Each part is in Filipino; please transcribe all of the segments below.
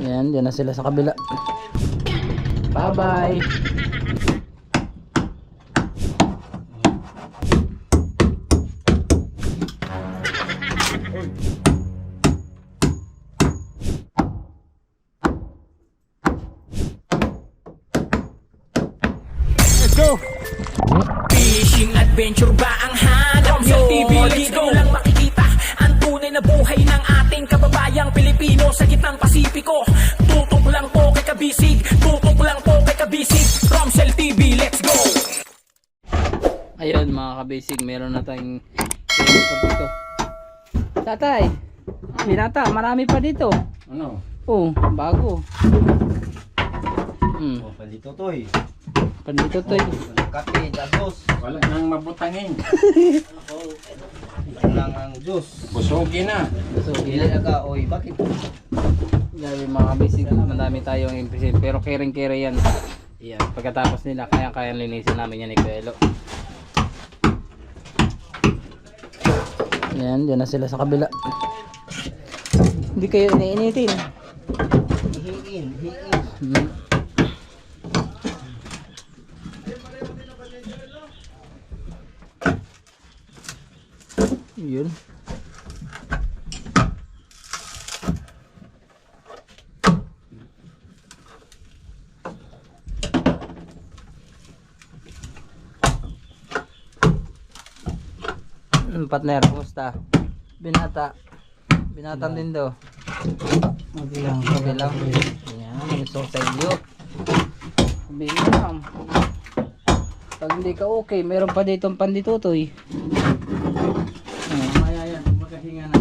Ayan, dyan na sila sa kabila. Bye bye. Let's go. Fishing adventure ba ang hanap nyo? TV, let's go lang makikita ang tunay na buhay ng ating kababayang Pilipino sa gitnang Pasipiko. Tutok lang po kay Kabisig, tutok lang po kay Kabisig. Romsel TV, let's go. Ayun mga kabisig, meron na tayong dito. Tatay, binata, marami pa dito. Ano? Oh, bago. Oh, palito to eh. Pandito to. Kape, dagos. Wala nang mabutangin. Wala nang ang juice. Busogin na. So, Dili na ka, oy, bakit? grabe mga kabisig, madami tayong impression. Pero kering-kere yan. Yan, pagkatapos nila, kaya linisin namin yan ni Kuelo. Yan, dyan na sila sa kabila. Hindi kayo iniinitin. Hihiin. Hmm. Yun. Partner, kumusta? Binatan din do. Okay lang. Yan, gusto ko sa iyo. Binam. Pag hindi ka okay, meron pa dito ang panditutoy. Maya yan, magkahinga na.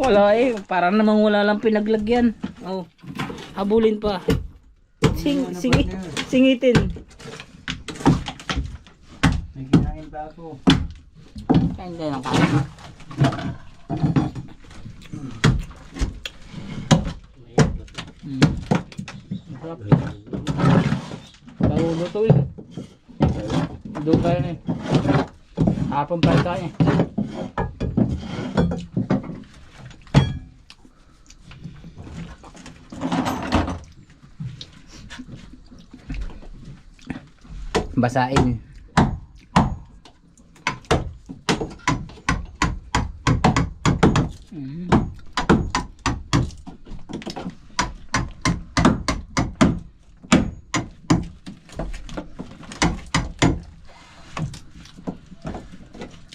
Wala eh, parang namang wala lang pinaglagyan. Oh, habulin pa. Singitin. May ginahin pa ako. Kain tayo ng kain. Masarap. Bago luto eh. Doon kayo na eh. Hapon pa tayo eh. Basain.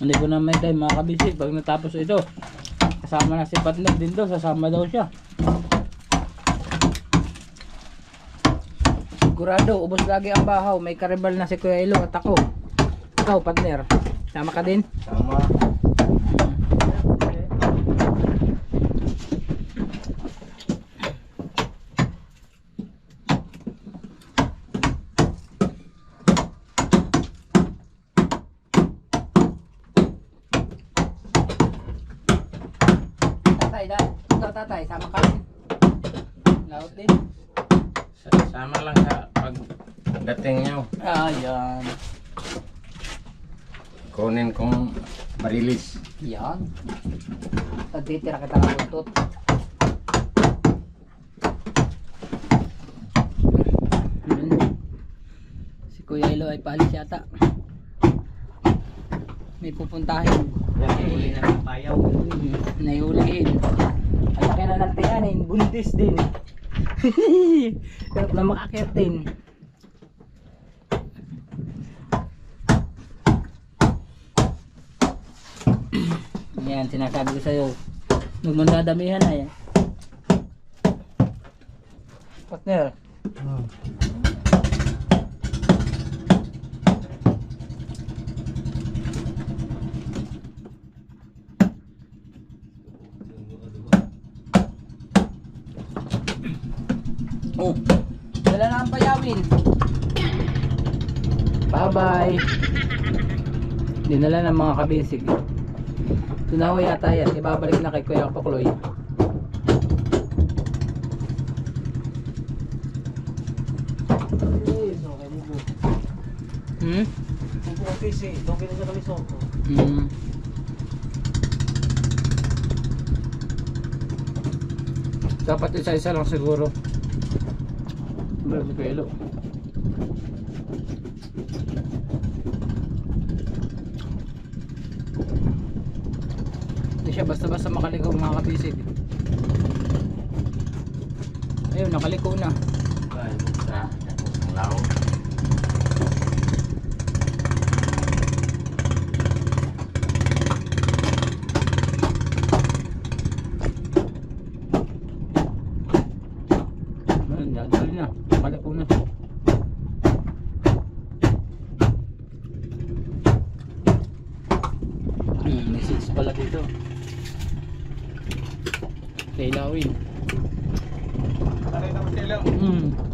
Hindi ko na may time mga kabisig. Pag natapos ito, kasama na si partner din to, sasama daw siya. Sigurado, ubos lagi ang bahaw. May karibal na si Kuya Ilo at ako. Ikaw partner, sama ka din? Sama. Tatay, sama ka din. Laot din. Sama lang sa pagdating nyo. Ayan. Kunin kong marilis. Yan. Titira kita ng buntot. Si Kuya Ilo ay paalis yata. May pupuntahin. Huli na ng payaw. Naihulihin. Ang laki na ng tiyanin. Buntis din. Pero na makakit din. Yan, sinasabi ko sa'yo. Huwag mong dadamihan na yan. Partner. Oh, dala na ang payawin. Bye-bye. Dinala ng mga kabisig. Tunawa yata yan. Ibabalik na kay Kuya Pakloy. Hmm? Dapat isa-isa lang siguro. Meron kilo. Hindi siya basta-basta makaliko mga kabisig. Ayun, nakaliko na. Ay, sa lao. Ayun, dali na. Nakaliko na. May seats pala dito. Kailawin. Taray naman sila.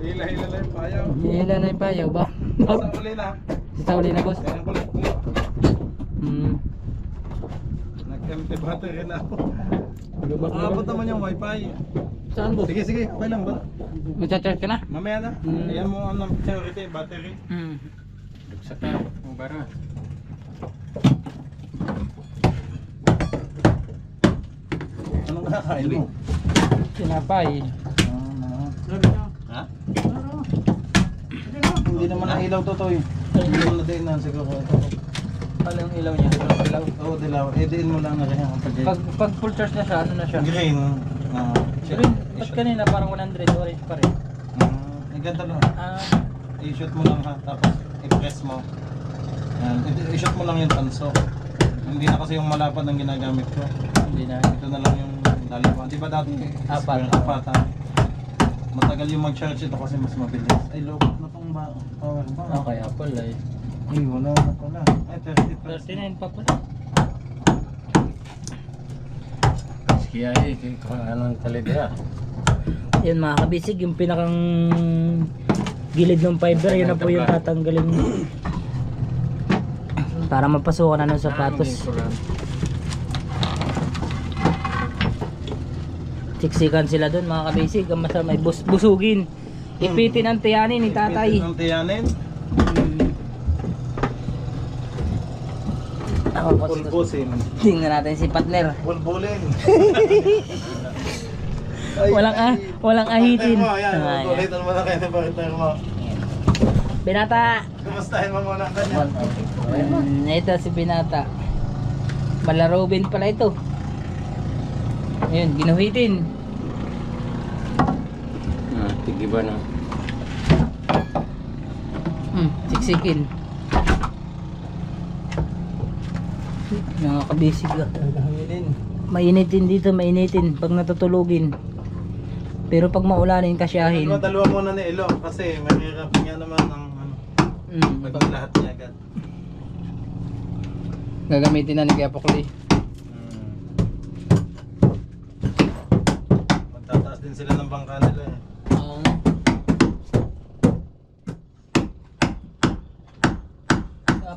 Hila-hila lang yung payaw. Hila na yung payaw ba? Sa uli na. Sa uli na boss? Kaya kulit ko. Nag-empty battery na ako. Aabot naman yung wifi. Saan boss? Sige, sige. Okay lang ba? Magcha-charge ka na? Mamaya na. Ayan mo ang security, battery. Sa ka, ang bara. Anong nakakain mo? Tinapay. Ha? Hindi naman nailaw to toy. Hindi mo na din na siguro. Pala yung ilaw niya. Ilaw. Oo, dilaw. Diin mo lang na rin ang Pag full charge na siya, ano na siya? green. Green. Ba't kanina parang 100 orange pa rin? Ang ganda lang. Ah, I-shoot mo lang ha, tapos i-press mo. Yan. I-shoot mo lang yung tanso. Hindi na kasi yung malapad ang ginagamit ko. hindi na. Ito na lang yung dalawa. Di ba dati? Apat. Apat ha. Matagal yung mag-charge ito kasi mas mabilis. Ay, low na pang power ba? Okay, Apple ay. Ay, wala na pala. Ay, 30%. 39 pa pala. Kaya kung anong talidya. Yan mga kabisig, yung pinakang gilid ng fiber, yun na po yung tatanggalin para mapasukan na ng sapatos. Siksikan sila doon mga kabisig, ang masama may busugin. Ipitin ang tiyanin ni tatay. Ang tiyanin. Ako po, Pulbusin. tingnan natin si partner. Pulbulin. Walang ahitin. Ayan, ulitan mo na kayo ng partner mo. Binata. Kumustahin mo muna ang kanya. Ito si Binata. Balarobin pala ito. Ayun, ginuhitin. Tigiba na. Siksikin. Mga kabisig ah. Mainitin dito, mainitin pag natutulugin. Pero pag maulanin, kasyahin. Dalawa muna ni Elo kasi mahirap niya naman ang pag lahat niya agad. Gagamitin na ni Kuya Pukli. Magtataas din sila ng bangka nila eh. Oo.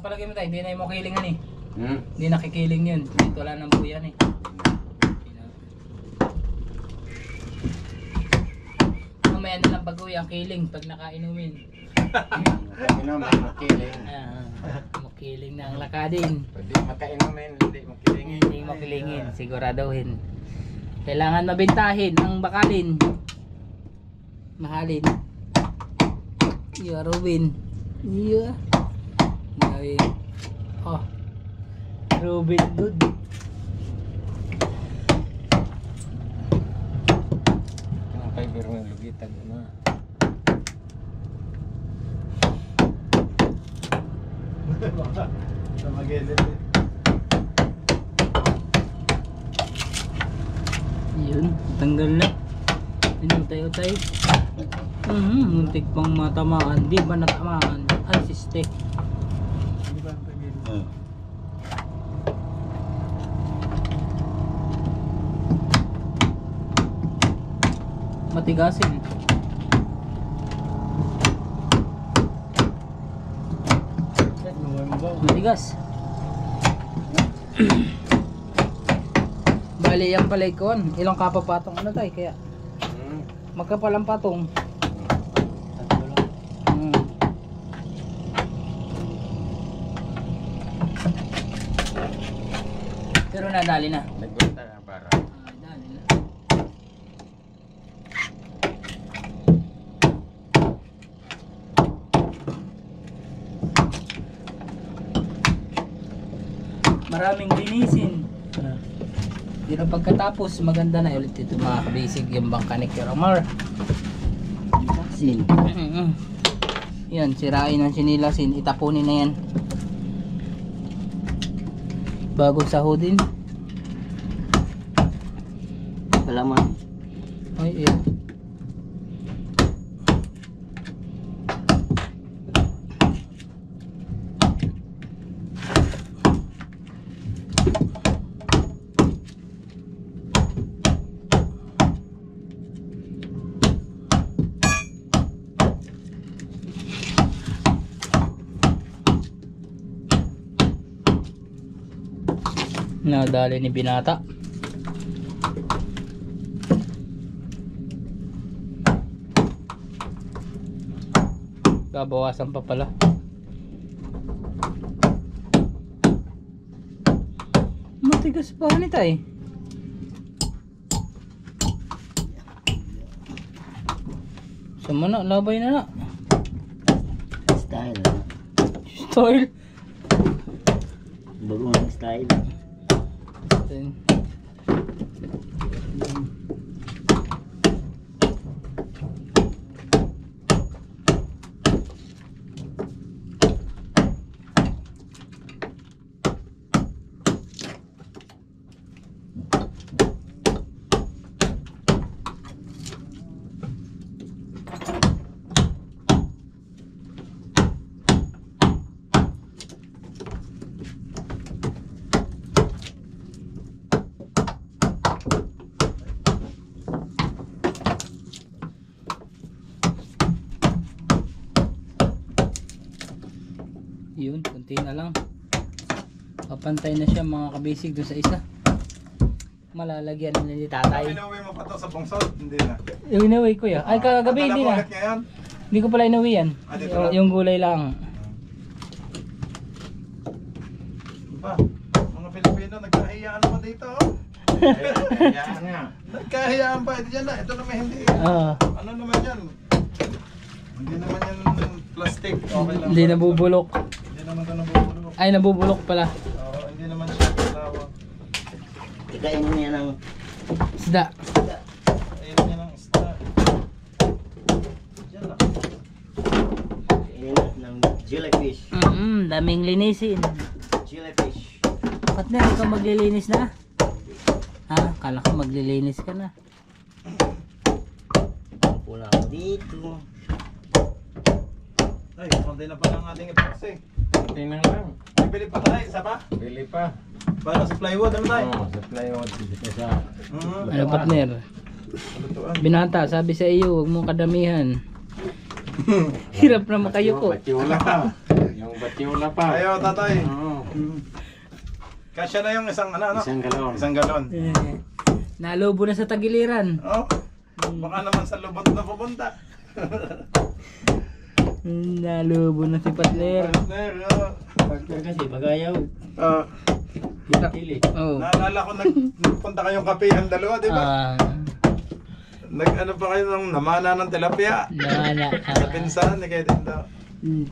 Palagay mo tayo, hindi na yung makilingan eh. Hindi nakikiling yun. Dito wala nang buyan eh. Mamaya na lang pag-uwi ang kiling pag nakainumin. Makiling. Makiling na ang lakadin. Pwede makainumin, hindi makilingin. Hindi makilingin, siguraduhin. Kailangan mabintahin ang bakalin. Mahalin. Yeah, Robin. Yeah. Gawin. Oh. Robin Hood. Ang fiber ng lugitan na. Sa magilid eh. Yun, tanggal na. Inutay-utay. Muntik pang matamaan. Di ba natamaan? Ay, siste. Matigasin. Matigas. Bali yung palay ko, ilang kapapatong ano tayo kaya magkapalang patong. Pero nadali na. Nagpunta na para. Nadali na. maraming linisin. Pero pagkatapos maganda na ulit ito mga kabisig yung bangka ni Kiramar. Yan, sirain ang sinilasin, itapunin na yan. Bagong sahodin. Palaman. Ay, yan. Nadali ni Binata. Babawasan pa pala. Matigas pa nito eh. Sama na, labay na na. Style. Style. Bagong style. Yun, kunti na lang. Papantay na siya mga kabisig doon sa isa. Malalagyan na ni tatay. Inuwi mo pa to sa bungsod? Hindi na. Inuwi ko ya. Ay kagabi hindi na. Ngayon? Hindi ko pala inuwi yan. Dito lang? Yung gulay lang. Ba, mga Pilipino nagkahiyaan pa dito. Kaya nga. Nagkahiyaan pa. Ito dyan na. Ito naman hindi. Ano naman yan? Hindi naman yan plastic. Okay lang. Hindi nabubulok. Hindi naman ito nabubulok. Ay nabubulok pala. Oo, hindi naman siya kalawang. Ikain mo yan ng Isda. Ayun niya ng isda. Diyan lang. kain ng jellyfish. Daming linisin. Jellyfish. Partner, ikaw maglilinis na? Ha? Kala ko maglilinis ka na. Pula ako dito. Ay, konti na pala ang ating epoxy. Tingnan lang. Bibili pa tayo, isa pa? Bili pa. Para sa plywood, ano tayo? Oo, sa plywood. Dito sa... Ano partner? Lutuan. Binata, sabi sa iyo, huwag mong kadamihan. Hirap naman kayo ko. Batiola pa. Yung batiola pa. Ayaw, tatay. Oo. Kasya na yung isang, ano? Isang galon. Isang galon. Nalobo na sa tagiliran. Oh, baka naman sa lubot na pupunta. Nalobo na si partner. Partner, oh. Partner kasi bagayaw. Oh, Pili. Oh. naalala ko nagpunta kayong kapehan dalawa, di ba? Nag-ano pa kayo ng namana ng tilapia. Nawala. Sa pinsan, ni kayo din daw.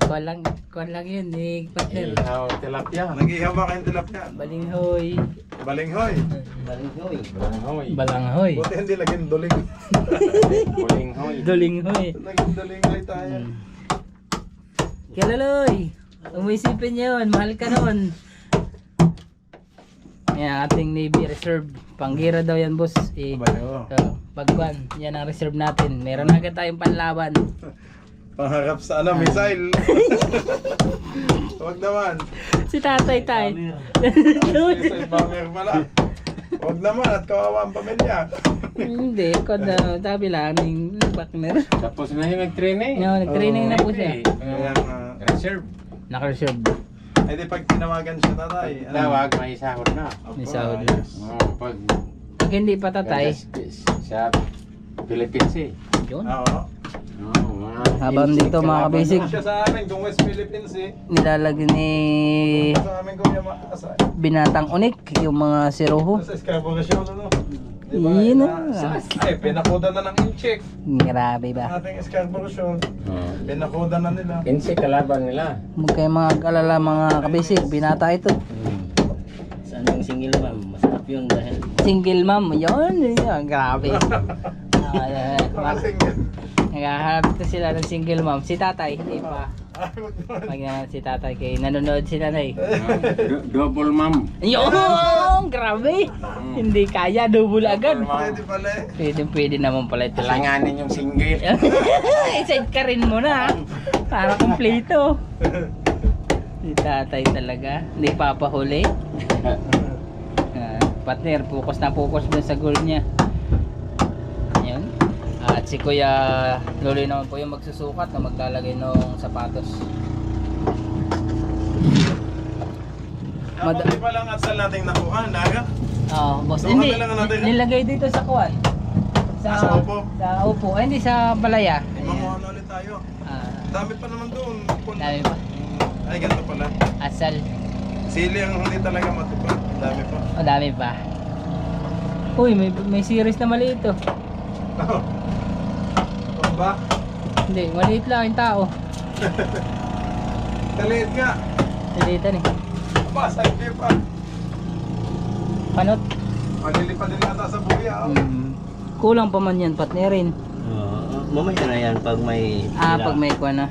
Kuwan lang yun eh, partner. Ihaw tilapia. Nag-ihaw ba kayong tilapia? Balinghoy. Balinghoy. Balinghoy. Balanghoy. Balanghoy. Buti hindi laging duling. Bulinghoy. Dolinghoy. Laging dulingoy tayo. Kilaloy. Umisipin niya yun. Mahal ka nun. Yan, ating Navy Reserve. Panggira daw yan, boss. Bayo. Pagwan. Yan ang reserve natin. Meron agad tayong panlaban. Pangarap sa ano, missile. Huwag naman. Si tatay tay. Missile bomber pala. Huwag naman at kawawa ang pamilya. Hindi. Kung sabi lang ng partner. Tapos na yung nag-training. No, nag-training na po siya. Kaya Reserve. Naka-reserve. ay di pag tinawagan siya tatay. Tawag, may sahod na. May sahod na. Ayos. Pag Pag hindi pa tatay. sa Philippines eh. Yun. Oo. Habang dito mga kabisig. Siya sa amin kung West Philippines eh. Nilalagyan ni Sa amin kung yung maasa. Binatang Unik. Yung mga siruho. Sa escarbonation ano. Diba? Yun Ay, pinakuda na ng incheck. Grabe ba? Ating escarbonation. Pinakuda na nila. Kinsi kalaban nila. Huwag kayong mga alala mga kabisig. Binata ito. Anong single ma'am, masarap yun dahil Single mom, yun. Grabe. Naghahanap ito sila ng single mom. Si tatay, hindi pa. Pag naman si tatay kay nanonood si nanay. Double ma'am. Yun! Grabe! Hindi kaya, double agad. Pwede pala eh. Pwede naman pala ito lang. Langanin yung single. Iside ka rin mo na. Para kumpleto. Si tatay talaga. Hindi papahuli. Partner, focus na focus dun sa goal niya. Ayun. At si Kuya Loloy naman po yung magsusukat na maglalagay ng sapatos. Dapat pa lang at saan natin nakuha, dagat. Oo, boss. Doon Hindi, ka na lang natin. nilagay dito sa kuwan. Sa upo? Sa upo. Ay, hindi sa balaya. Mamuha na ulit tayo. Dami pa naman doon. Dami pa. Ay, ganito pala. Asal. Sili ang hindi talaga matupad. Dami pa. O, dami pa. Uy, may series na maliit oh. Ano ba? Hindi, maliit lang yung tao. Kaliit nga. Silitan eh. Aba, side pa. Panot. Malilipad din ata sa buya. Kulang pa man yan, partnerin. mamaya na yan pag may Pag may kuha na.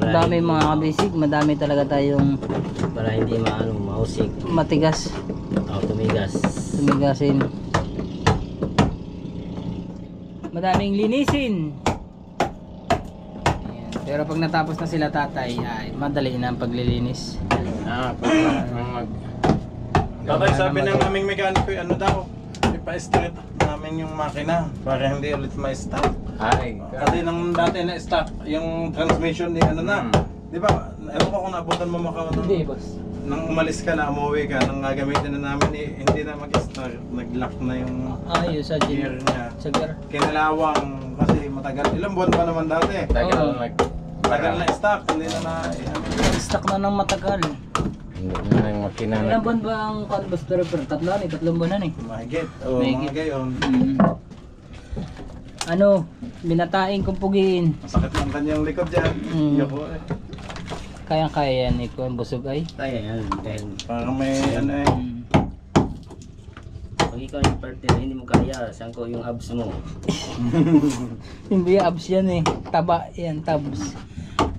Madami mga kabisig, madami talaga tayong para hindi mausik matigas. Tumigas. Tumigasin. Madaming linisin. Ayan. Pero pag natapos na sila tatay, ay madali na ang paglilinis. Tatay, sabi ng aming mekaniko, ano daw, ipa-straight namin yung makina para hindi ulit ma-stop. Ay. Kasi nang dati na-stop, yung transmission ni ano na. Di ba? Ewan ko kung nabutan mo makaw Hindi, boss. nang umalis ka na, umuwi ka, nang gagamitin na namin, hindi na mag-start. Nag-lock na yung Ayos sa gear niya. Sa gear. Kinalawang kasi matagal. Ilang buwan pa naman dati. Oo. Tagal na stock, hindi na Stuck na ng matagal. Hindi na yung makina na. Ilang buwan ba ang combustor repair? Tatlong buwan na eh. mahigit. O, Mahigit. mga gayon. Ano, binataing kong pugiin. Masakit ng kanyang likod dyan. Yoko eh. Kayang-kaya yan, ikaw ang busog ay. Kaya yan dahil Parang may ano eh. pag ikaw yung partner hindi mo kaya, saan ko yung abs mo? Hindi abs yan eh. Taba yan, tabs.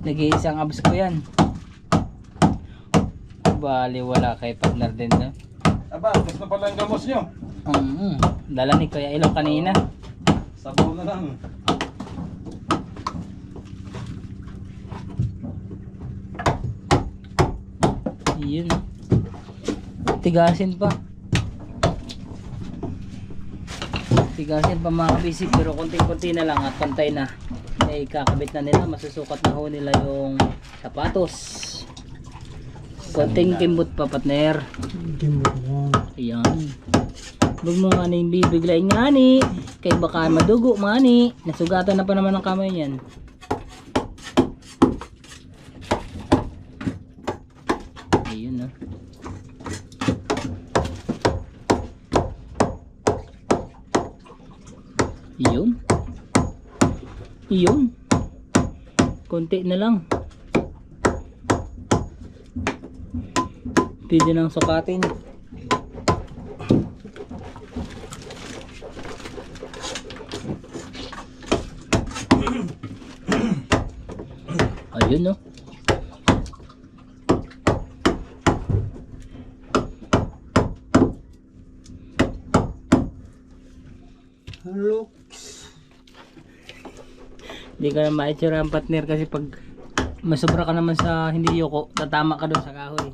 Nag-iisang abs ko yan. Bali, wala kay partner din na. Aba, gusto pala ang gamos nyo. Dala ni Kuya Ilong kanina. Sabaw na lang. Yun. Tigasin pa. Tigasin pa mga kabisig, pero konting-konti na lang at pantay na. Ay kakabit na nila, masusukat na ho nila yung sapatos. Konting kimbot pa, partner. Ayan. Huwag mo nga na yung bibiglayin nga ni. Kaya baka madugo mga ni. Nasugatan na pa naman ang kamay niyan. Ayun, no. Yun. Yun. Konti na lang. Pwede nang sukatin. Ayun, no. Hindi ka na maitsura ang partner kasi pag masobra ka naman sa hindi yuko, tatama ka doon sa kahoy.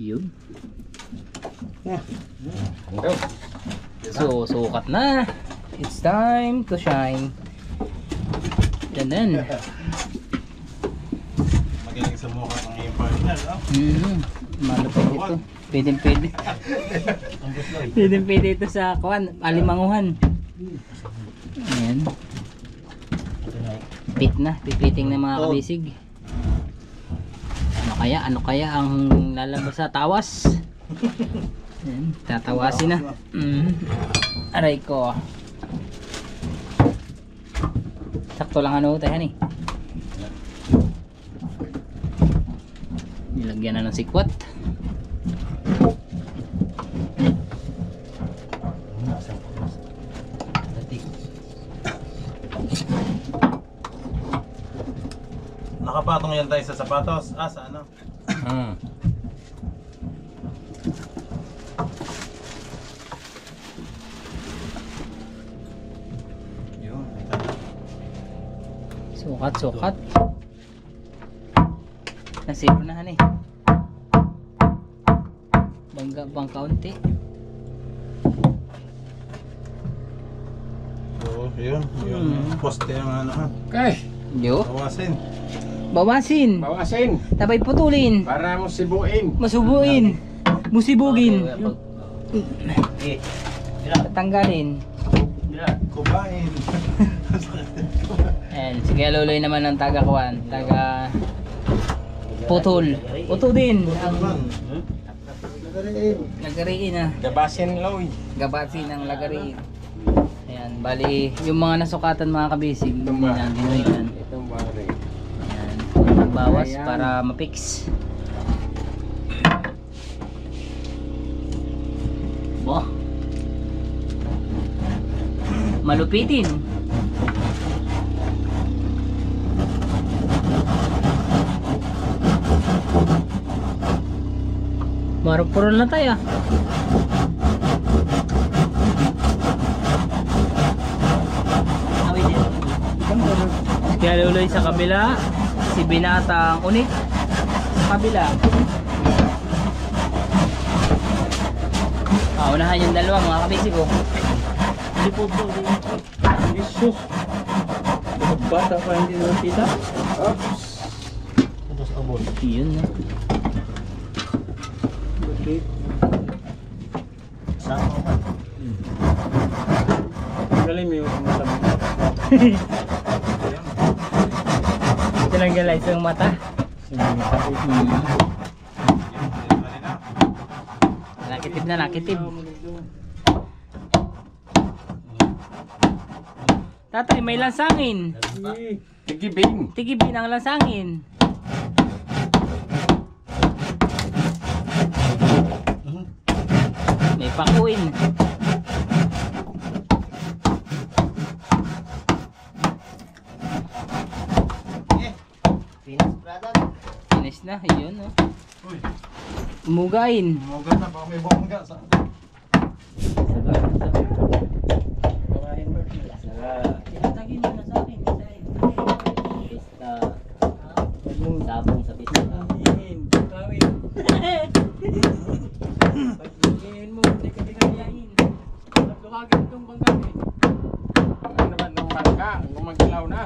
Yun. So, sukat na. It's time to shine. Ganun. Magaling sa mukha ng iyong partner, no? Malupit ito. Pwede. Pwede ito sa kuwan, alimanguhan. Ayan. Pit na, pipiting na mga kabisig. Ano kaya ang lalabas sa tawas? Ayan, tatawasin na. Aray ko. sakto lang ano tayo ni. Nilagyan na ng sikwat. Nakapatong yan tayo sa sapatos. Sa ano? Hmm. Yun, may tala. Sukat. Nasiro na han eh. Bangga bang kaunti. So, yun. Yung poste ang ano ha. Okay. Yo. Bawasin. Bawasin. Bawasin. Tabay putulin. Para mo sibuin. Masubuin. Musibugin. Eh, Tatanggalin. Kubain. Ayan, sige luloy naman ng taga-kuan. Taga putol. Puto din. Ang lagariin na. Gabasin loy. Gabasin ang lagariin. Ayan, bali yung mga nasukatan mga kabisig. Ito ba? Yan, ginuitan. Itong bari. Ayan, bawas Ayan. para mapix. Bah. Malupitin. Marupurol na tayo. Kaya luloy sa kabila, si Binatang Unik sa kabila. Unahan yung dalawa mga kabisig ko. Jesus. Bata pa hindi naman pita. Tapos abon. Yun na. Okay. Sama ka. Galing mo yung masabi. Tinanggal lang isang mata. Nakitib na nakitib. Tatay, may lansangin. Tigibing. Tigibin ang lansangin. May pakuin. Finish na, yun oh. Umugain. Mugat na pa may bongga sa. Tinatagin mo na sa akin. pista. Sabong sa pista. Pagigingin mo, hindi ka tinagayain. Nagluwagin itong banggamin. Ano naman ng bangka? Gumagilaw na.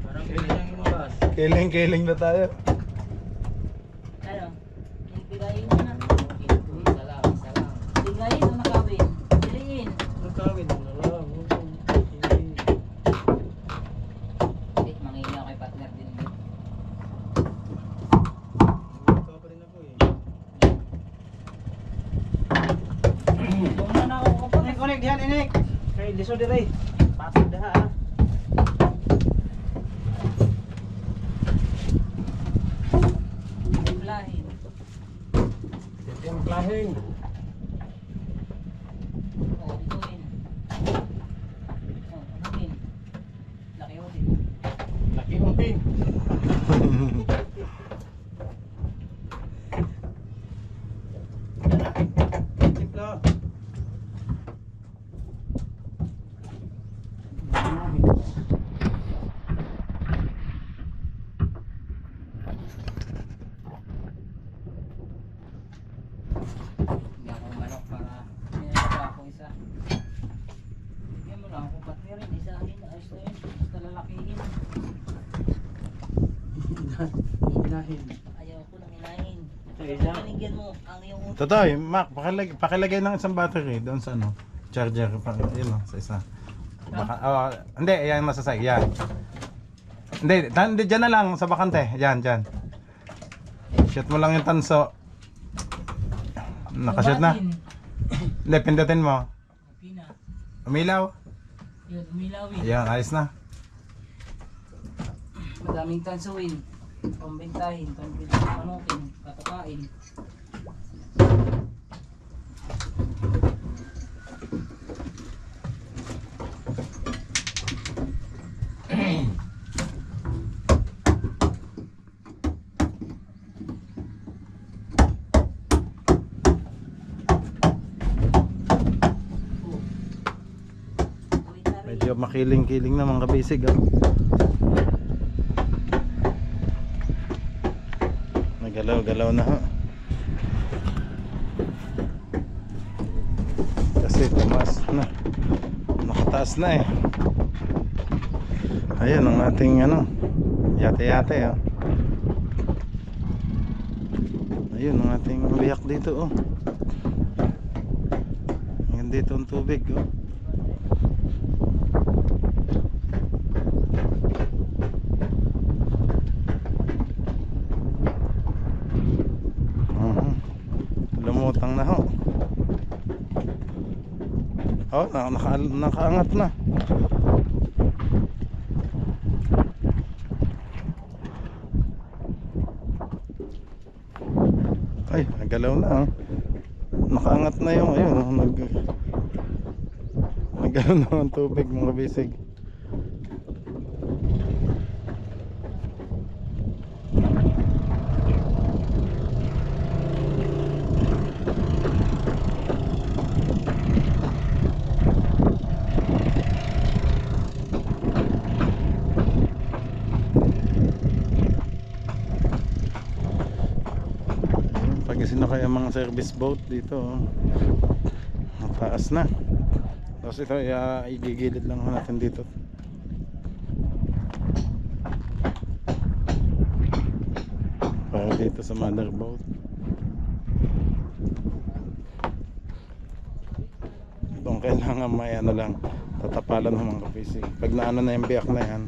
Parang kailangan mo boss. Keling na tayo. Ano? Ibigayin mo na. Ibigayin o nakawin? Piliin. Nakawin na lang. Hindi, mangingi ako kay partner din. Ikaw pa rin ako eh. Kung na ako kapag. Connect diyan, inik. Kay liso dire. Patid daha ah. Lahin. Titimplahin. Oo, ituin. Oo, anuin. Laki o din. Laki umpin. Tipla. Hindi ako manok para minagawa ako isa. Bigyan mo lang ako partner rin. Isahin na ayos na yun. Basta lalakihin. Hinahin. Ayaw ko nang hinahin. Ito isa. Panigyan mo ang iyong Totoy, Mac, pakilagay ng isang battery doon sa ano, charger pa, yun sa isa. Baka, hindi, yan masasay, yan. Hindi, dyan na lang sa bakante, yan. Shoot mo lang yung tanso. Nakashoot na. Hindi, pindutin mo. Pina. Umilaw. Yun, umilawin. Ayan, ayos na. Madaming tansuin. Pambentahin, pamanokin, patakain. Medyo makiling-kiling na mga kabisig, ah. Nagalaw-galaw na, ha. Kasi tumaas na. Nakataas na eh. Ayan ang ating ano, yate-yate, oh. Ayun ang ating biyak dito, oh. Hanggang dito ang tubig, oh. Lumutang na, ho. Oh, nakaangat na. Ay, nagalaw na, oh. Nakaangat na yung ayun, oh, nagalaw na ang tubig, mga bisig. Pagisin na kaya mga service boat dito, oh. Mataas na. Tapos ito igigilid lang natin dito. Para dito sa mother boat. Itong kailangan may ano lang, tatapalan ng mga kapising. Pag naano na yung biyak na yan,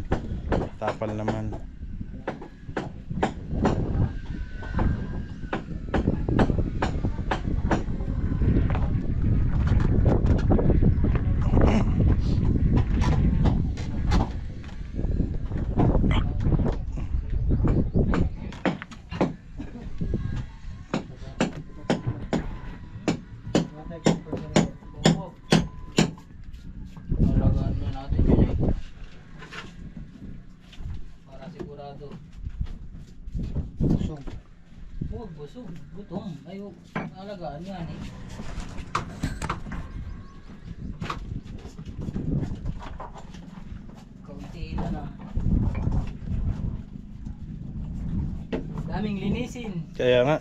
tapal naman. Alagaan na natin yun eh. Para sigurado. Busog. Huwag busog. Gutom. Ay, alagaan yan eh. Kaunti na na. Daming linisin. Kaya nga,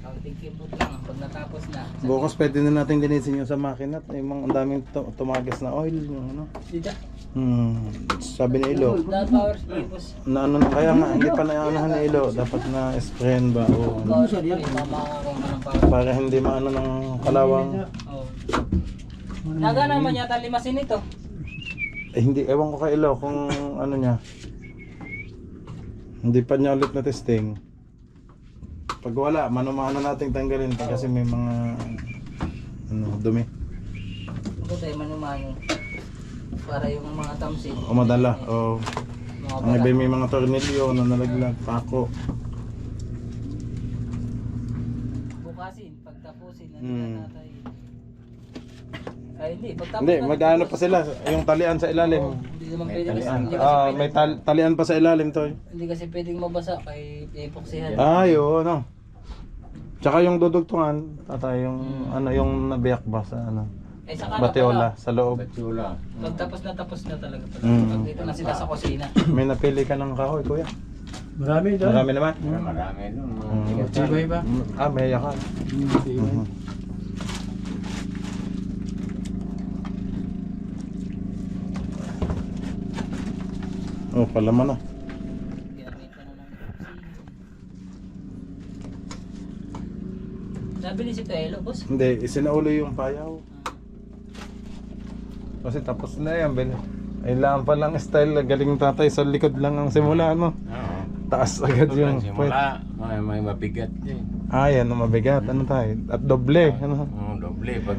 Kaunting kibot lang pag natapos na. bukas pwede na natin linisin yung sa makina. Yung mga ang daming tumagas na oil, yung ano. Dida. Sabi ni Ilo, That powers tapos. na ano na kaya nga, hindi pa naanahan ni Ilo, dapat na sprayan ba o ano, Powers yun. Mamakakang ka ng powers. para hindi maano ng kalawang. Oh. Naga naman yata limasin ito. Eh hindi, ewan ko kay Ilo kung ano niya. Hindi pa niya ulit na testing. Pag wala, mano-mano nating tanggalin pa kasi may mga ano, dumi. Ito tayo manumano. Para yung mga tamsin. O madala, o Mga ang iba may mga tornilyo na nalaglag, pako. bukasin, pagtapusin, Hmm. natin. Ay hindi, pagtapos Hindi, na- mag-ano pa sila, yung talian sa ilalim. Hindi naman pwede kasi, Talian. hindi kasi pwede- May talian pa sa ilalim to. hindi kasi pwedeng mabasa kay epoxyhan. Yun, ano. Tsaka yung dudugtungan, tatay, yung ano, yung nabiyak ba sa ano, Eh saka Batiola, sa loob. Batsula. Pagtapos na tapos na talaga pala. Mm. Pag dito na sila sa kusina. May napili ka ng kahoy, kuya. Marami dyan. Marami naman. Marami nun. Tibay ba? May yakan. Mhm. Oh, palaman na. Ginamit pa na ng epoxy. Sabi ni si Pelo, boss. Hindi, isinaulo yung payaw. Kasi tapos na yan, Ben. Kailangan pa lang style, galing tatay sa likod lang ang simula, no? Oo. Taas agad yung Simula, may mabigat eh. yan, ang mabigat. Ano tayo? At doble, ano? Doble. Pag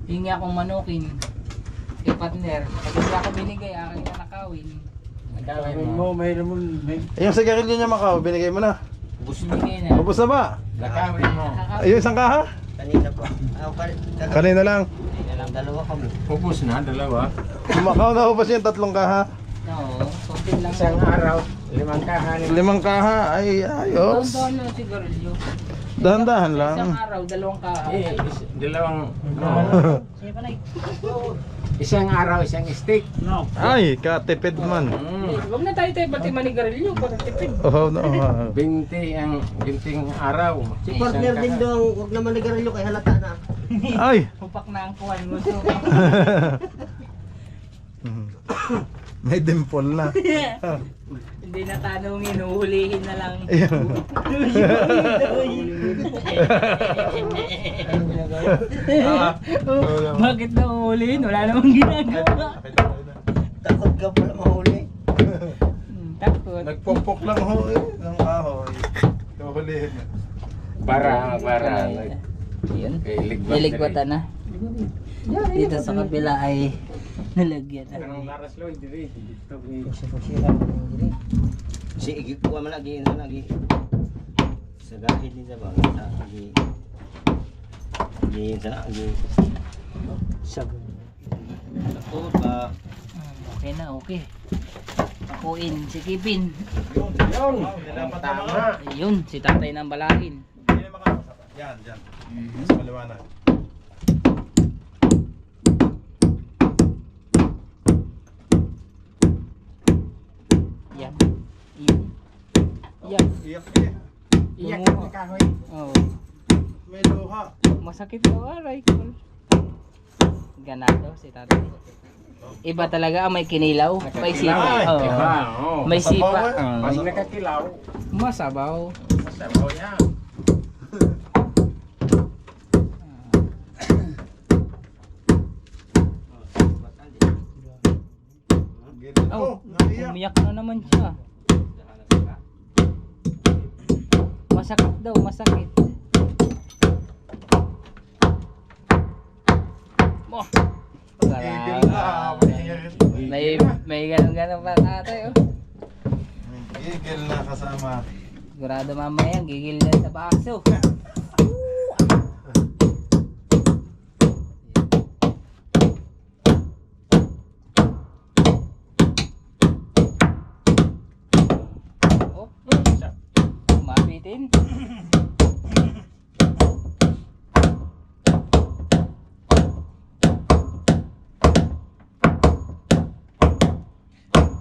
hingi akong manukin kay partner. Pag hindi ako binigay, aking nanakawin. Gawin mo, mayroon mo. Yung sigarilyo niya Macau, binigay mo na. Binigay na. Ubus na ba? Nakawin mo. Ayun, isang kaha? Kanina pa. Kanina lang. Dalawa kami. Ubus na, dalawa. Macau na ubus yung 3 kaha. Oo, konti lang. Isang araw, 5 kahanin. 5 kaha, ay ayos. Dahan-dahan lang sigarilyo. Dahan-dahan lang. Isang araw, 2 kaha. Dalawang, Sige pa na. isang araw, isang stick. No. Ay, katipid man. Huwag na tayo pati manigarilyo para tipid. Oh, no. 20 araw. Si partner din daw, huwag naman nagarilyo kay halata na. Ay. Pupak na ang kuwan mo. So, May dimple na. hindi na tanongin, uhulihin na lang. Ayun. Bakit na uhulihin? Wala namang ginagawa. Takot ka pala mahuli. Takot. Nagpupok lang ho ng kahoy. Tuhulihin. Para, Yun. ligwat. Niligwatan na. Dito sa kabila ay nalagyan na. Anong laras lo, hindi dito. Si igi ko man lagi na lagi. Sa gahid din ba? Sa lagi. Lagi sa lagi. Takot ba? Okay na, okay. Akuin, si Kipin. Yun, tama. Ayun, si tatay ng balahin. Hindi na makakasap. Yan, yan. Mas maliwanag. Yan. Yun. Yan. Iyak eh. Iyak Lumuha. na kahoy. Oh. May luha. Masakit daw, aray ko. Ganado si tatay. Iba talaga ang may kinilaw. May sipa. Oo. Diba? Oh. May sipa. Pag Oo. nakakilaw, Masabaw. masabaw yan. Oh, naiyak. umiyak na naman siya. Masakit daw, masakit. Oh. Gigil na. May ganun-ganun pa tatay, oh. Gigil na kasama. Sigurado mamaya, gigil na sa baso. gamitin.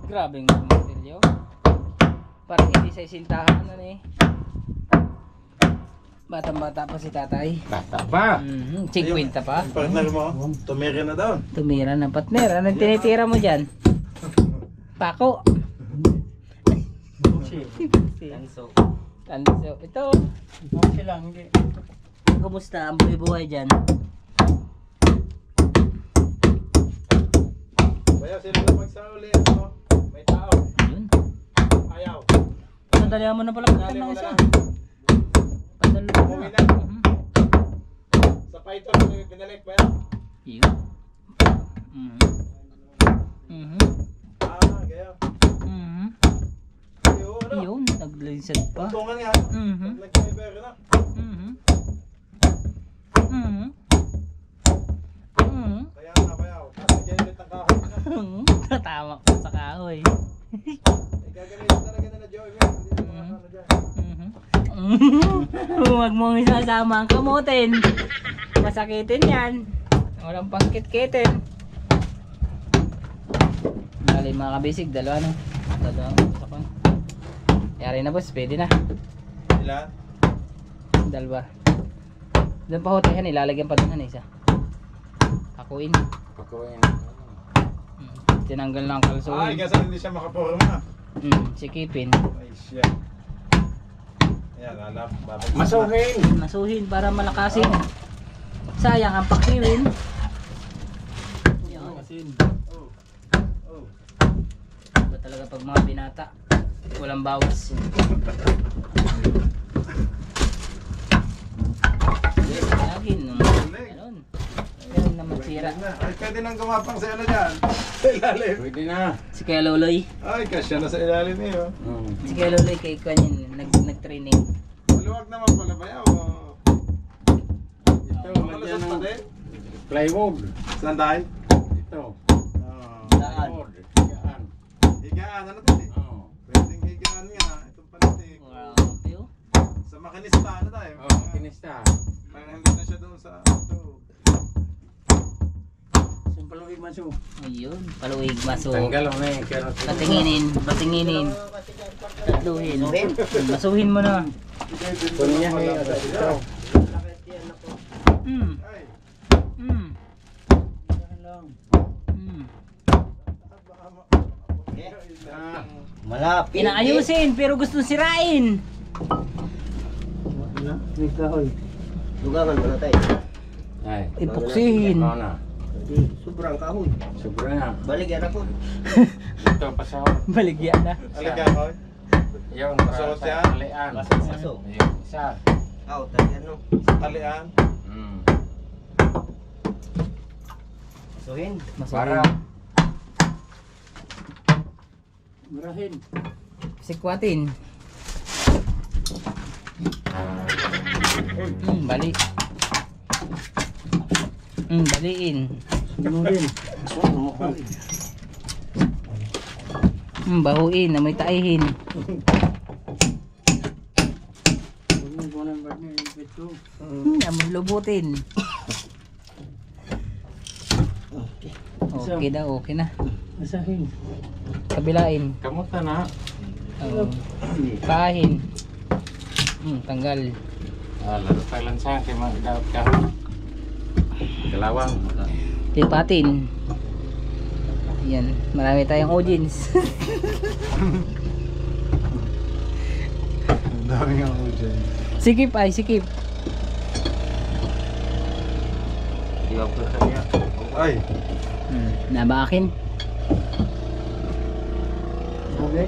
Grabeng martilyo. Parang hindi sa isintahan ano eh. Batang-bata pa si tatay. Bata pa. 50 pa. Yung partner mo, tumira na daw. Tumira ng partner. Anong tinitira mo dyan? Pako. Tanso. Tanso. Ito. Okay lang, hindi. Kumusta ang buhay dyan? Bayaw sila na magsauli. Ano? May tao. Yun. Ayaw. Sandalihan mo na pala Dali ng mo isa. na. Padalo Umuwi na. Sa Python, binalik ba yan? Yun. Mhm. Gaya. Mhm. Yun, ano? Yun. Naglinsad pa. Tungan nga. Mhm. Nag-driver na. Mhm. Mhm. Mhm. Kaya nga bayaw. Tapos nag-edit ang kahoy na. Tama pa sa kahoy. Gagamitin talaga nila Joey. Hindi na mga ano dyan. Huwag mong isasama ang kamutin. Masakitin yan. Walang pangkit-kitin. Bali mga kabisig, dalawa no? Dalawa. Yari na boss, pwede na. Ilan? Dalawa. Doon pa hotihan, ilalagyan pa doon isa. Pakuin. Pakuin. Tinanggal lang Ay, kalsuhin. kasi hindi siya makaporma. Sikipin. Ay, siya. Ayan, alam. Babag. Masuhin. Masuhin para malakasin. Sayang ang pakiwin. Iba talaga pag mga binata. Walang bawas. Lagin. Ganun. Ganun naman sira. Ay, pwede nang gumapang sa ano dyan. Sa ilalim. Pwede na. Si Kuya Loloy. Ay, kasya na sa ilalim eh. Oh. Si Kuya Loloy kay kanyan nag-training. Maluwag naman pala bayaw. Oh. Ito, Malusot lagyan pa ng din. plywood. Saan dahil? Ito. Oh. Plywood. Yan. Higaan, ano to eh? Oo. Pwedeng higaan nga. Itong palitik. Wow, yun. Sa makinista, ano tayo? Oh, kinista. Parang hindi na siya doon sa ito. Simpalong igmaso. Ayun, paluig maso. Tanggal mo na yung carrot. Patinginin. Tatluhin. Masuhin mo na. Kunin niya may ito. Mm. Ay, Mm. Lang. Mm. Ah, Malapit. Inaayusin pero gusto sirain. May kahoy. Lugangan mo na tayo. ay. Ipuksihin. Ikaw na. Sobrang kahoy. Sobra na. Balik yan ako. Ito, pasaw. Baligya na. alaga ko. Yung Masukot para yan? sa talian. Maso. Yung isa. Out, tali ano. Talian. Mm. Suhin. Para Marahin. Sikwatin. Bali. Baliin. Sinurin. Bahuin, amoy taihin. Huwag mo po ng partner. Ipit ko. Amoy lubutin. Okay daw, okay na. Asahin. Kabilain. kamuta na. Kahin. Tanggal. Laro tayo lang sa akin. Magdawat ka. Kalawang. Lipatin. Yan, marami tayong audience. Ang dami nga ako dyan. Sikip ay, sikip. Iwag ko sa kanya. Ay, Nabakin. Okay.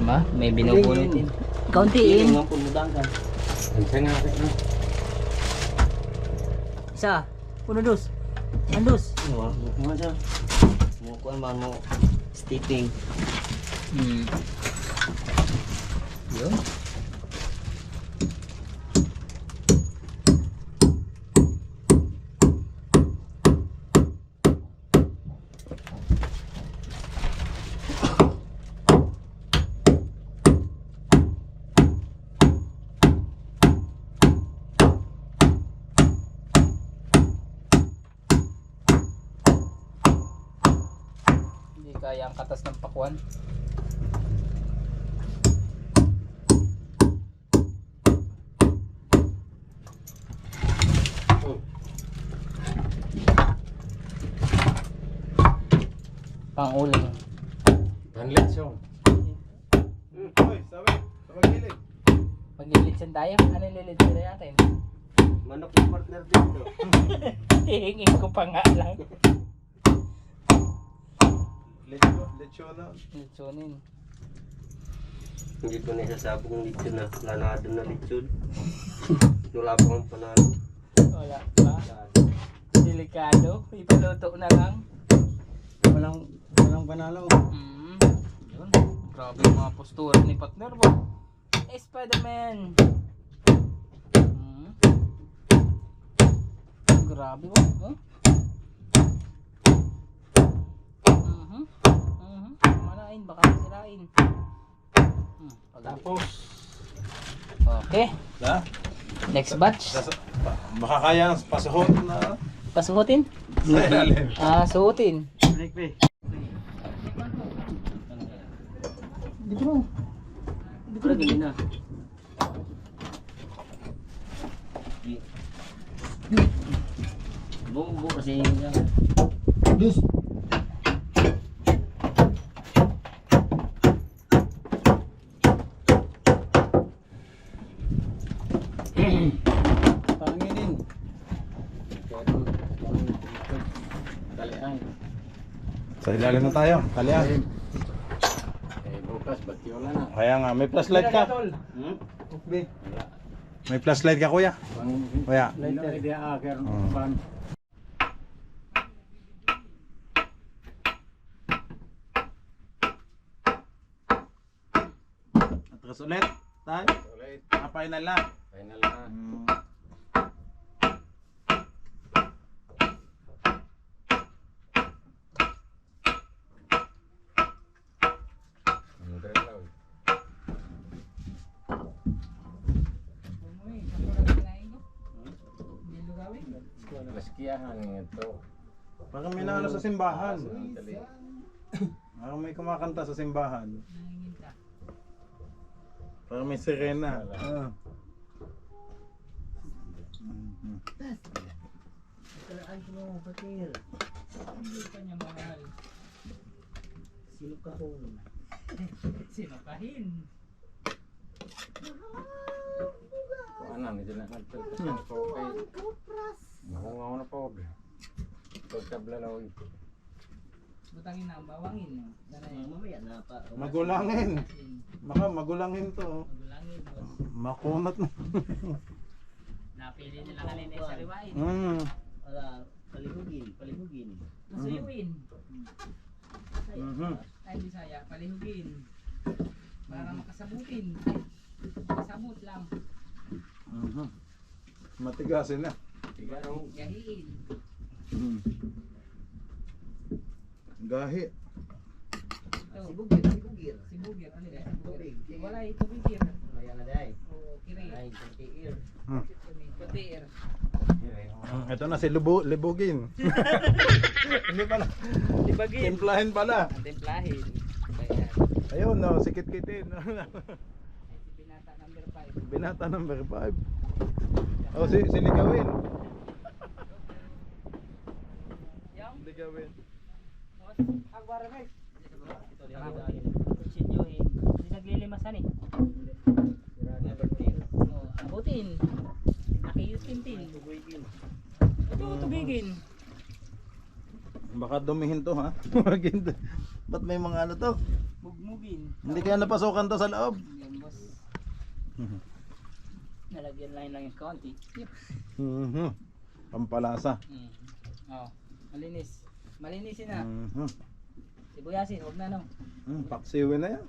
Ba? May binubunutin. Kauntiin. Tingnan ko mudang ka. Isa nga rin. No? Isa. Puno dos. Andos. Mga siya. Mukuan man mo. Steeping. Yun. kaya ang katas ng pakwan. Pang-uling. Panlitsong. Uy, sabi, sa magilid. Maglilitsin tayo. Ano lilitsin na natin? Manok yung partner dito. Hihingin ko pa nga lang. Lechon na. Litsunin. Hindi ko na isasabong lechon na. Lanado na lechon. Wala pa akong panalo. Wala pa. Delikado. Ipaluto na lang. Walang panalo. Yun. Grabe yung mga postura ni partner ba? Spider-Man. Grabe ba? Huh? Manain, baka masirain. Tapos, Okay. na? Next batch. Baka kaya pasuhot na. Pasuhutin? Sa ilalim. Suhutin. Break. Dito mo. Dito mo. Dito na. Buo kasi yan. Panginin. Talian. Sa ilalim na tayo. Kalian. Bukas, ba't yun na? Kaya nga, may flashlight ka. Okay. May flashlight ka, kuya. Kuya. Later. Idea aker. Hmm. Atras ulit. Tayo. Ulit. Final na. Final na. Maskiyahan ito. Parang may naano sa simbahan. Parang may kumakanta sa simbahan. Parang may sirena. Hindi pa niya mahal. Sinukahin. Kung ano, medyo na nagpagpasang po kay... Nakungaw na po. Pagkablalaw. Butangin na ang bawangin. Mamaya na pa. Magulangin. Baka magulangin to. Magulangin. Makunat na. Napili nila kanina sa riwain. Wala, palihugin. Masuyuin. Mhm. Ay, Bisaya, palihugin. Para makasabutin. Makasabot lang. Matigasin na. Gahiin. Gahi. Sibugir. Sibugir. Ano ba? Sibugir. Wala ito bigir. Ayan na day. O, kiri. Ay, kontiir. Putir. Ito na si Libugin. Hindi pala. Libagin. Timplahin pala. Templahin. Bayan. Ayun, no, sikit-kitin. Binata number 5. Binata number 5. Oh, siligawin. Yang? Siligawin. Agwarame. Konsinyohin. Hindi naglilimasan eh. Abutin. Nakiyutintin. Ito, tubigin. Baka dumihin to, ha? Ba't may mga ano to? Mugmugin. Hindi kaya napasukan to sa loob. Yan, boss. Nalagyan lang yung konti. Pampalasa. Oh, malinis. Malinisin na. Sibuyasin, huwag na no. Paksiwin na yan.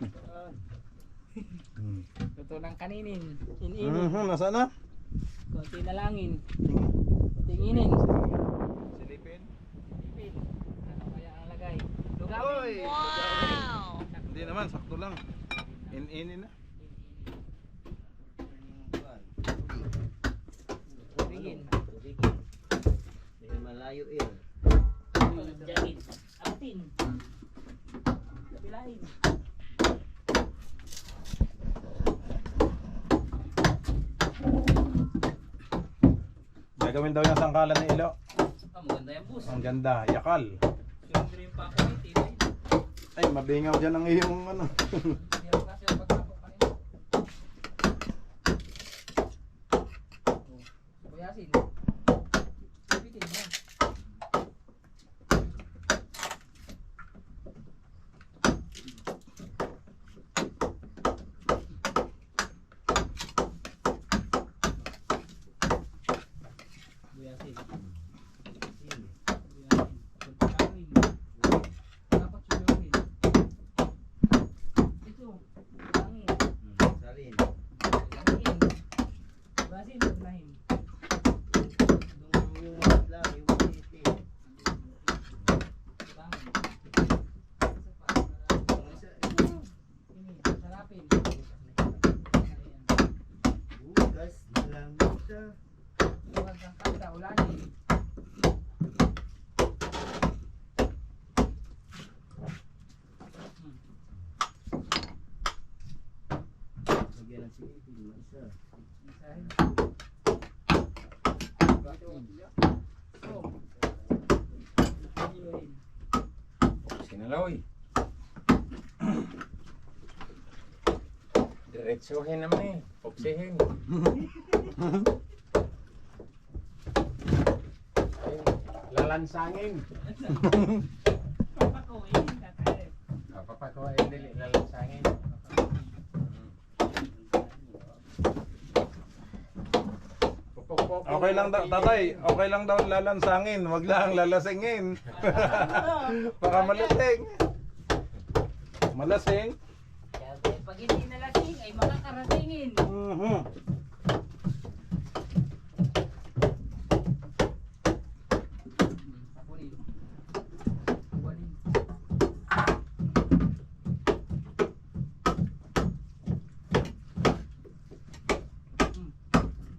Luto ng kaninin. Ininin. Nasaan na? Konti na langin. Tinginin. Silipin. Ipin. Ano kaya ang lagay? Lugawin. Hindi naman, sakto lang. In-inin na. Tubigin. Malayo yun. Jagin. Abutin. Bilahin. Gagawin daw yung sangkalan ng ilo. Ah, maganda yan, boss. Ang ganda, yakal. Siyempre yung pakulit, eh. Ay, mabingaw dyan ang iyong ano. Meron kasi ang pagkapok kanina. Buyasin. Bitin mo. Buyasin. Buyasin. Pagkakawin. Dapat suyuin. Ito. Langin. Salin. Langin. Buyasin. Unahin. Yung maliit lang, yung maliit eh. Langin. Isa pa. Ini. Sarapin. Ayan. Bukas na lang ito. Huwag kang kanta. Ulanin. Lagyan ng silipin, isa. Isahin. Oh. Ayun. Sinaloy. Diretsuhin naman eh. Pupsihin. Ay, lalansangin. Papakuin. Kakain. Papakuha dili lalansangin. Pupukpok. Okay lang daw, tatay. Okay lang daw lalansangin. Wag lang lalasingin. Baka malasing. Malasing? Siyempre, pag hindi nalasing ay makakarasingin. Mhm. Pakunin. Kuwanin.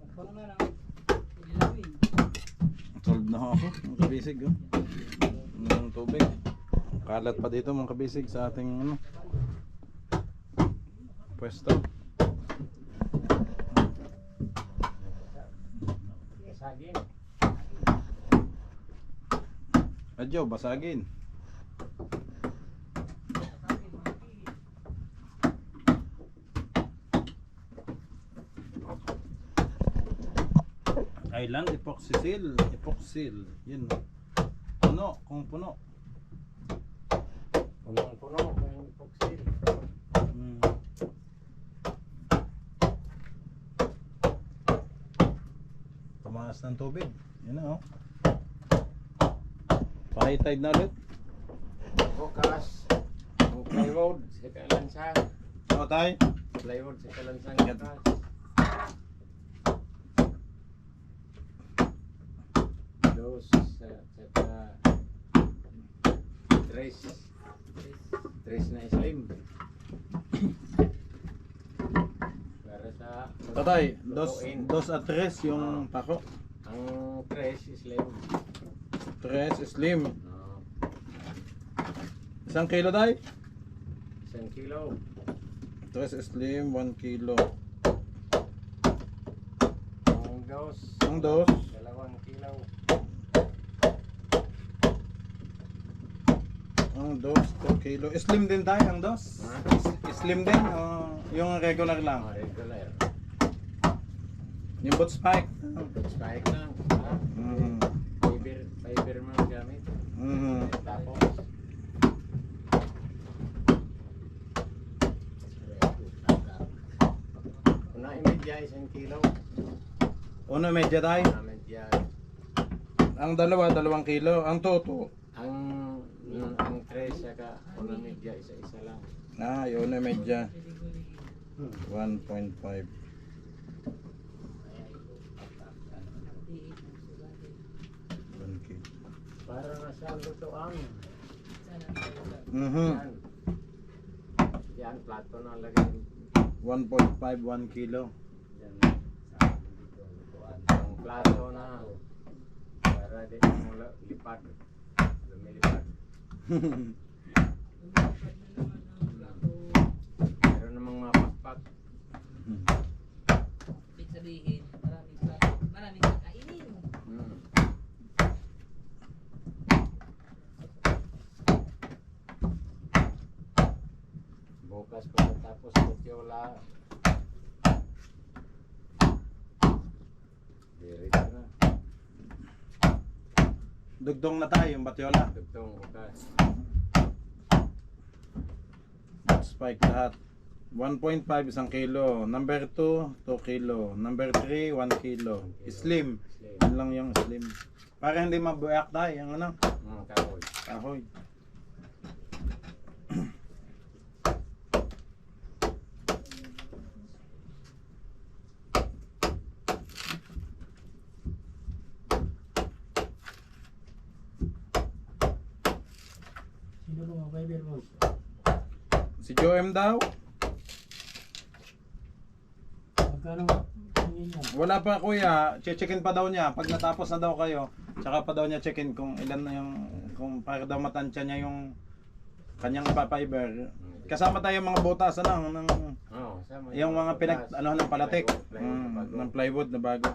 Mukbang na lang. Ililawin. Solve na ako, mga kabisig. Oh. Ng tubig. Kalat pa dito mga kabisig sa ating ano, pwesto. Saging. Adyo, basagin. Island epoxysil. Epoxyl. Yun. Puno. Kung puno. Punong-puno. Yung puksil. Hmm. Tumaas ng tubig. Yan na oh. Pakitide na ulit. Bukas. Ang plywood. Sa kalansang. O tay. Plywood sa kalansang. Yan. Bukas. Dos. Saka. Tres. Tres na slim. Para sa Tatay, lutuin. dos at tres yung pako. Ang tres slim. Tres slim. No. 1 kilo tay? 1 kilo. Tres slim, 1 kilo. Ang dos. Ang dos. 2 kilo. Ang dos, 2 kilo. Slim din tayo ang dos. Ha? Slim din o yung regular lang. Regular. Yung boot spike. Spike lang. Mhm. Fiber mo ang gamit. Mhm. Tapos. Una imedya 1 kilo. Una medya tayo. Una medya. Ang dalawa, 2 kilo. Ang toto. Ang tres saka una medya isa-isa lang. Ah, yung una medya. 1.5. 1 kilo. Para na sa lutuan. Mhm. Yan. Yan, plato na lagay. 1.5, 1 kilo. Yan. Ang plato na. Para di mo lipad. Lumilipad. apat. Ibig sabihin, maraming kakainin. Hmm. Bukas pagkatapos ng tiola. Diretso na. Dugdong na tayo yung batyola. Dugtong bukas. Spike lahat. 1.5 isang kilo. Number 2, 2 kilo. Number 3, 1 kilo. Slim. Yun lang yung slim. Para hindi mabuyak tayo. Yung ano? Kahoy. Kahoy. Sino ko mga boss? Si Joem daw? Magkano tingin niya? Wala pa kuya. Che-checkin pa daw niya. Pag natapos na daw kayo, tsaka pa daw niya checkin kung ilan na yung, kung para daw matansya niya yung kanyang ipapiber. Kasama tayo mga butas ng Oh, sama yung mga pinag ano ng palatik. Plywood na bago. Ng plywood na bago.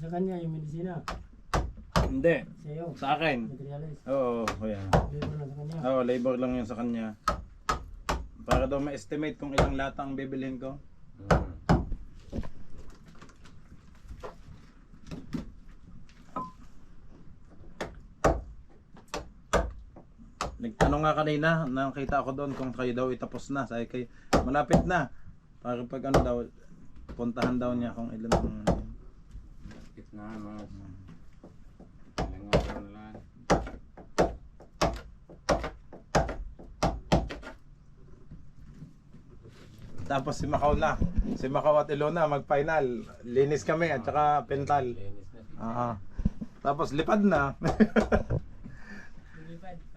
Sa kanya yung medisina. Hindi. Sa'yo. Sa akin. Materialis. Oo, kuya. Labor na sa kanya. Oo, labor lang yun sa kanya. Para daw ma-estimate kung ilang lata ang bibilhin ko. Hmm. Nagtanong nga kanina, nakita ako doon kung kayo daw itapos na. Sabi kayo, malapit na. Para pag ano daw, puntahan daw niya kung ilan ang Bakit na mga ilang araw na lang. Tapos si Macau na. Si Macau at Ilona mag-final. Linis kami at saka pental. Linis na siya. Tapos lipad na.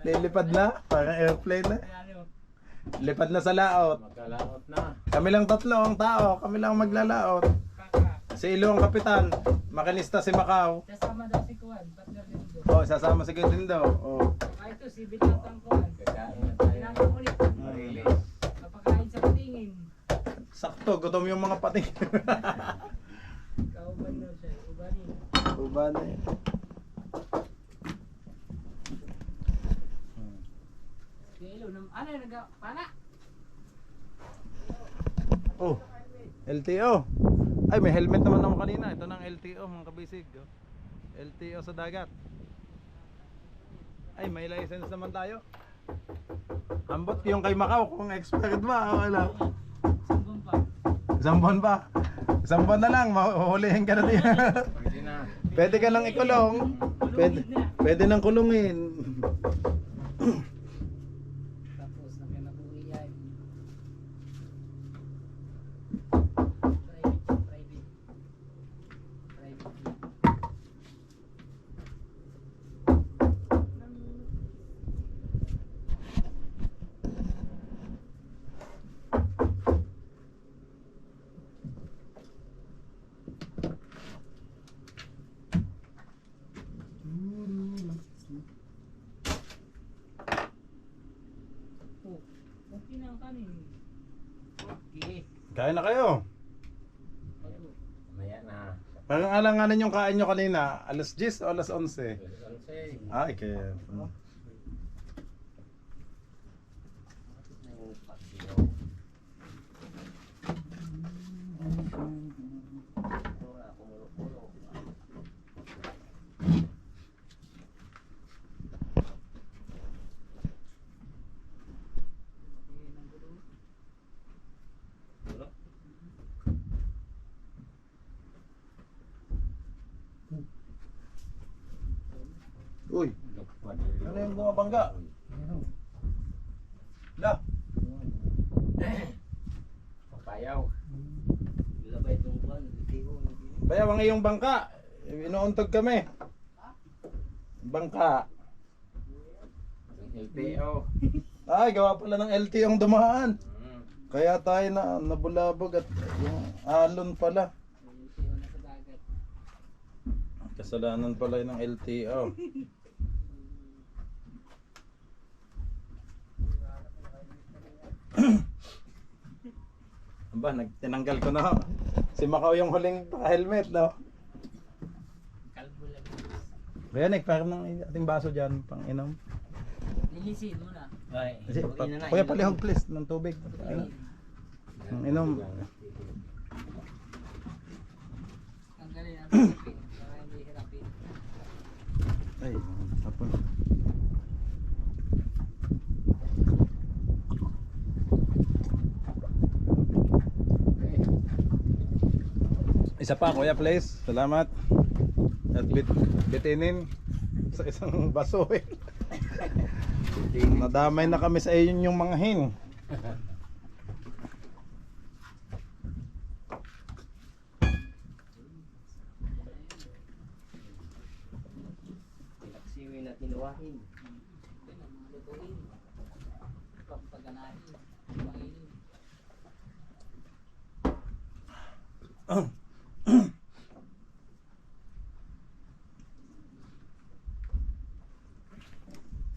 Lilipad na. Parang airplane na. Lipad na sa laot. Magkalaot na. Kami lang tatlo ang tao. Kami lang maglalaot. Si Ilo ang kapitan. Makinista si Macau. Kasama daw si Kuan, partner din doon. Oh, sasama si Gildindo. Oh. Ito, si Binatang Kuan. Kakain na tayo. Binatang ulit. Marilis. Kapakain sa patingin. Sakto, gutom yung mga pating. Kauban daw siya, ubanin. Uban eh. Kilo, ano yung pana? Oh, LTO. Ay, may helmet naman ako kanina. Ito ng LTO, mga kabisig. Oh. LTO sa dagat. Ay, may license naman tayo. Ambot yung kay Macau kung expired ba o wala. Sumbong pa. Isang buwan pa. Isang buwan na lang, mahuhulihin ka na din. Pwede na. Pwede ka nang ikulong. Pwede nang kulungin. Tapos, na kinabuhi yan. Private. Oh, okay na ang kanin. Okay. Kain na kayo. Maya na. Parang alanganin yung kain nyo kanina. Alas 10 o alas 11? Alsay. Ay, kaya. Uy, ano yung bumabangga? La, Papayaw. Labay itong kwan. bayawang iyong bangka. Inuuntog kami. Bangka. LTO. Ay, gawa pala ng LT yung dumaan. Kaya tayo na nabulabog at yung alon pala. Kasalanan pala yun ng LTO. Aba, tinanggal ko na. Si Macau yung huling helmet, no? Kaya parang ng ating baso dyan, pang inom. Lilisin mo na. Ay, Kuya, palihog please, ng tubig. Ng inom. Ang galing ang pilipin. Para hindi hirapin. Ay, tapos. Isa pa, kuya, please. Salamat. At bitinin sa isang basuhin. Nadamay na kami sa iyon yung mga hin. Siwi na tinuwahin. Lutuin. Pampaganahin. Panginin.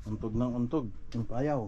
Untog ng untog. Yung payaw.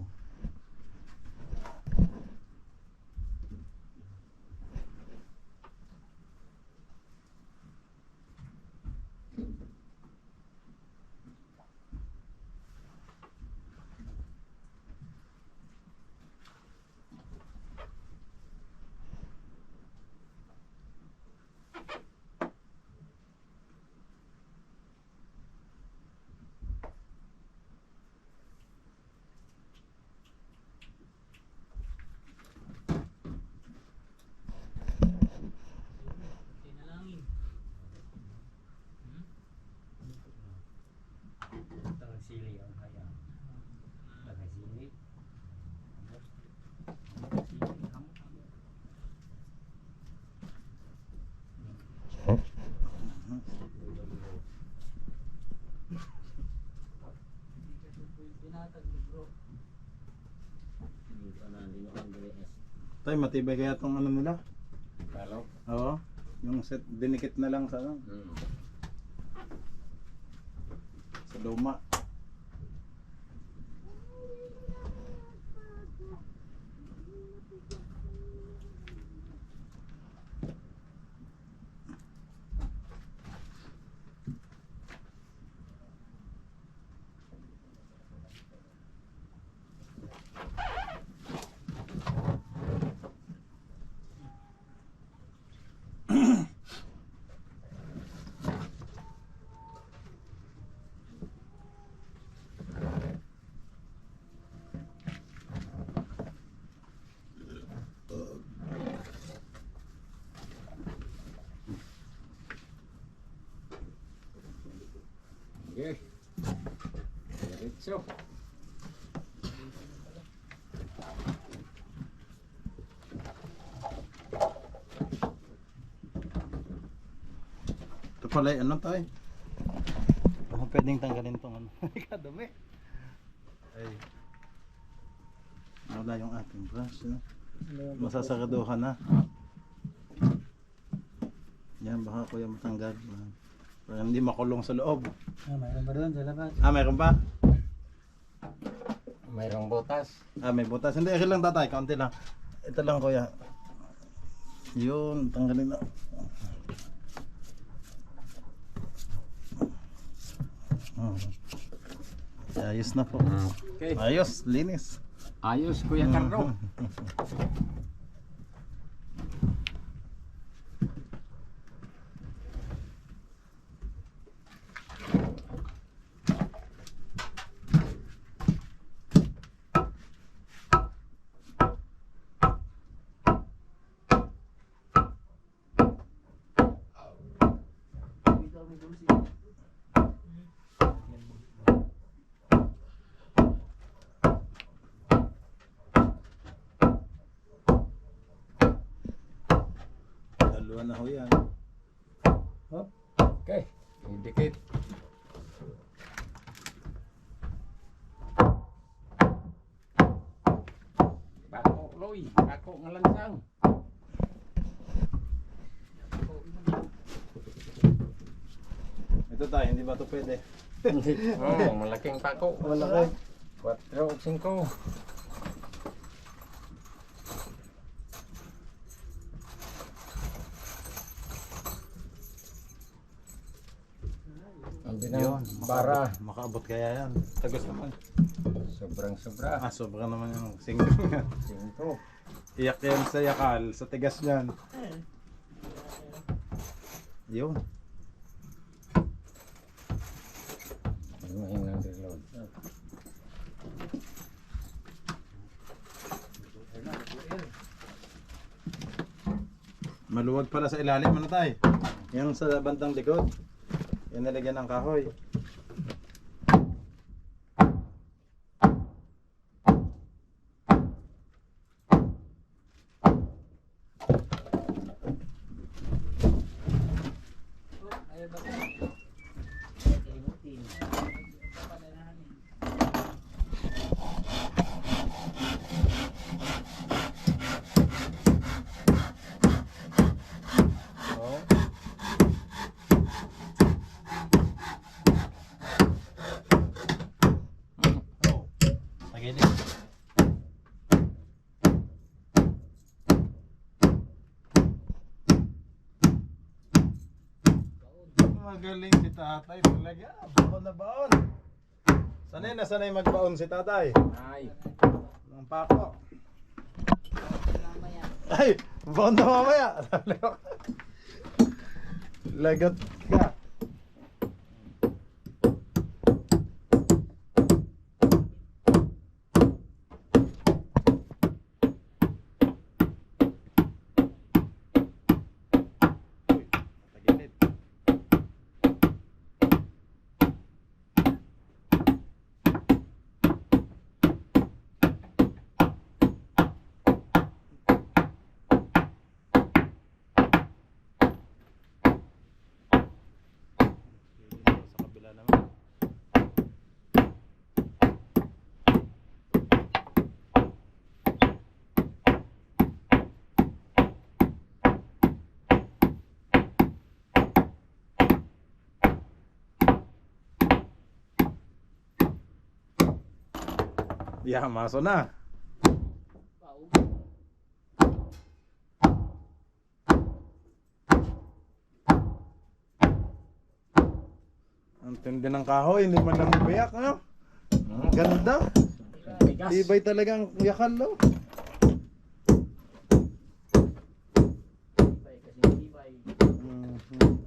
Tinalangin. Tangang sili ang kaya. Tangang sili. Binatag bro. Hindi pa na, hindi na Andres. Tay, matibay kaya tong ano nila? Kalaw? Oo. Yung set, dinikit na lang sa ano? Sa luma. Okay. Diretso. Ito pala ano tayo? Oh, pwedeng tanggalin tong ano. Kadumi. Ay. Wala yung ating brush. No? Masasaraduhan na. Yan, baka kuya matanggal. Para hindi makulong sa loob. Ah, mayroon ba doon sa labas? Ah, mayroon ba? Mayroong butas. Ah, may butas. Hindi, okay lang tatay. Kaunti lang. Ito lang kuya. Yun, tanggalin na. Oh. Ayos na po. Okay. Ayos, linis. Ayos, Kuya Carlo. Dalawa na ho yan. Okay. Indicate. Bako, Loy. Bako nga lang tayo, hindi ba ito pwede? Malaking pako. Malaki. 4 o 5. Ang Yun, bara. makaabot kaya yan. Tagos naman. Sobrang sobra. Sobra naman yung single yan. 5. Iyak yan sa yakal, sa tigas niyan. Yun. Mahinang reload. Maluwag pala sa ilalim, ano tayo? Yung sa bandang likod. Yan nalagyan ng kahoy. Tagilid. Magaling si tatay talaga. Baon na baon. Sanay na sanay magbaon si tatay. Ay. Ng pako. Ay, baon na mamaya. Lagot ka. Tagilid. Sa kabila naman. Yeah, maso na. Ang tindi ng kahoy, hindi man lang biyak, ano? Ganda. Bigas. Tibay talagang yakal, no? Mhm.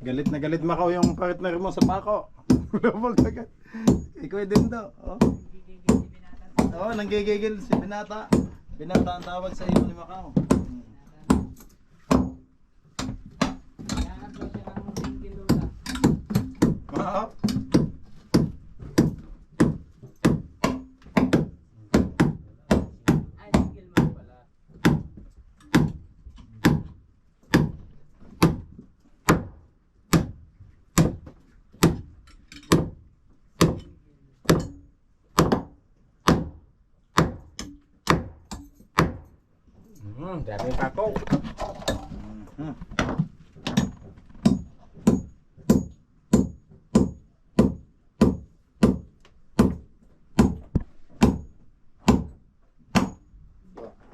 Galit na galit Macau yung partner mo sa pako. Lumag agad. Ikaw din daw. Oh. Oo, nanggigigil si Binata. Binata ang tawag sa iyo ni Macau. Macau. Daming pako. Mhm.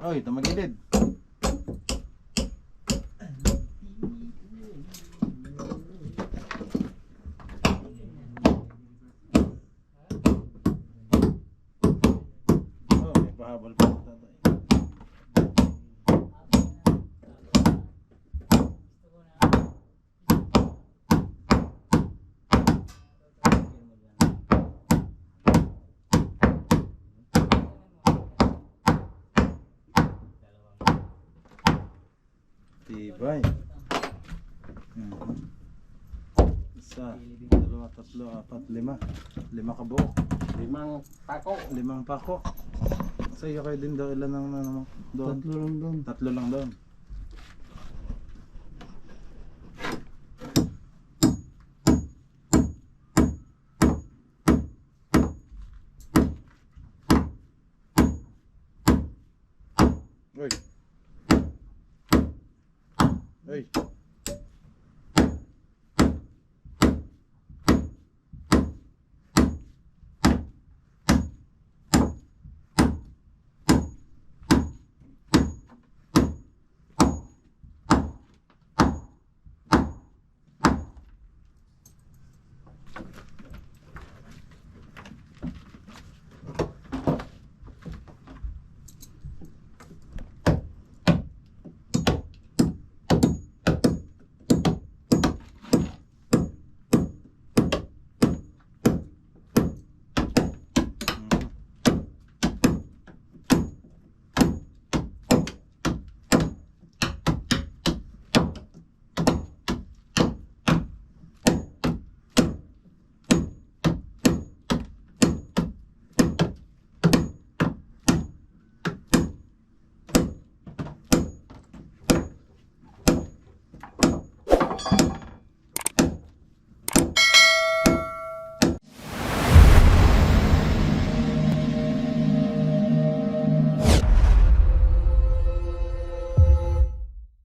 Oy, tumagilid. Mahabol pa ito, tatay. Tibay. Isa, dalawa, tatlo, apat, lima. Lima ka buo. 5 pako. 5 pako. Sa iyo kayo din daw, ilan ang ano mo? Doon? 3 lang doon. 3 lang doon. Uy. Uy.